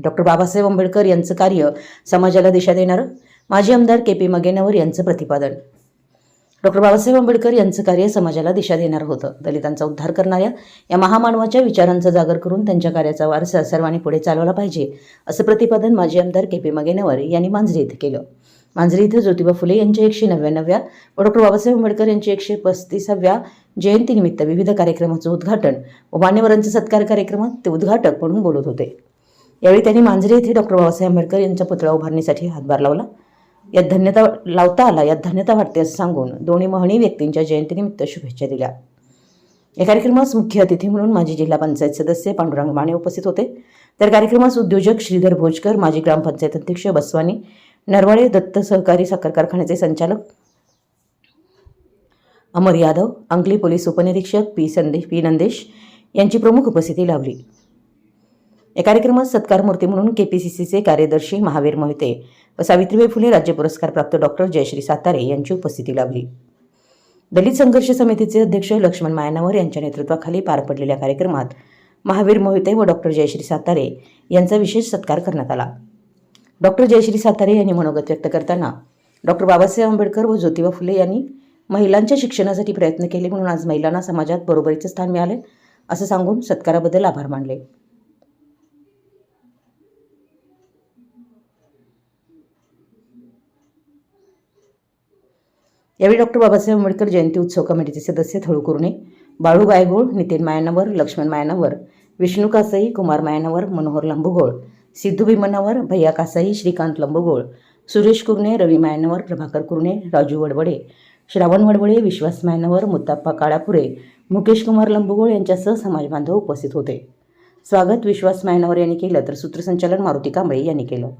Doctor Babasaheb Ambedkar यांचं कार्य समाजाला दिशा देणारं माजी आमदार KP मगेनवर यांचं प्रतिपादन। डॉक्टर बाबासाहेब आंबेडकर यांचं कार्य समाजाला दिशा देणारं होतं। दलितांचा उद्धार करणाऱ्या या महामानवाच्या विचारांचा जागर करून त्यांच्या कार्याचा वारसा सर्वांनी पुढे चालवला पाहिजे, असं प्रतिपादन माजी आमदार KP मगेनवर यांनी मांजरी इथं केलं। मांजरी इथं ज्योतिबा फुले यांच्या 199व्या व डॉक्टर बाबासाहेब आंबेडकर यांच्या 135व्या जयंतीनिमित्त विविध कार्यक्रमाचं उद्घाटन व मान्यवरांचा सत्कार कार्यक्रमात ते उद्घाटक म्हणून बोलत होते। यावेळी त्यांनी मांजरी येथे डॉक्टर बाबासाहेब आंबेडकर यांचा पुतळा उभारणीसाठी हातभार लावला। यात धन्यता वाटते असं सांगून दोन्ही महनीय व्यक्तींच्या जयंतीनिमित्त शुभेच्छा दिल्या। या कार्यक्रमास मुख्य अतिथी म्हणून माजी जिल्हा पंचायत सदस्य पांडुरंग माने उपस्थित होते। तर कार्यक्रमास उद्योजक श्रीधर भोजकर, माजी ग्रामपंचायत अध्यक्ष बसवानी नरवाडे, दत्त सहकारी साखर कारखान्याचे संचालक अमर यादव, अंकली पोलीस उपनिरीक्षक पी नंदेश यांची प्रमुख उपस्थिती लाभली। या कार्यक्रमात सत्कार मूर्ती म्हणून KPCCचे कार्यदर्शी महावीर मोहिते व सावित्रीबाई फुले राज्य पुरस्कार प्राप्त डॉक्टर जयश्री सातारे यांची उपस्थिती लाभली। दलित संघर्ष समितीचे अध्यक्ष लक्ष्मण मायनावर यांच्या नेतृत्वाखाली पार पडलेल्या कार्यक्रमात महावीर मोहिते व डॉक्टर जयश्री सातारे यांचा विशेष सत्कार करण्यात आला। डॉक्टर जयश्री सातारे यांनी मनोगत व्यक्त करताना डॉक्टर बाबासाहेब आंबेडकर व ज्योतिबा फुले यांनी महिलांच्या शिक्षणासाठी प्रयत्न केले म्हणून आज महिलांना समाजात बरोबरीचे स्थान मिळाले, असं सांगून सत्काराबद्दल आभार मानले। यावेळी डॉक्टर बाबासाहेब आंबेडकर जयंती उत्सव कमिटीचे सदस्य थळू कुरणे, बाळू गायगोळ, नितीन मायनावर, लक्ष्मण मायनावर, विष्णू कासाई, कुमार मायनावर, मनोहर लंबुगोळ, सिद्धू भीमनावर, भैया कासाई, श्रीकांत लंबुगोळ, सुरेश कुरणे, रवी मायनावर, प्रभाकर कुरणे, राजू वडवडे, श्रावण वडवडे, विश्वास मायनावर, मुत्ताप्पा काळापुरे, मुकेश कुमार लंबुगोळ यांच्यासह समाज बांधव उपस्थित होते। स्वागत विश्वास मायनावर यांनी केलं तर सूत्रसंचालन मारुती कांबळे यांनी केलं।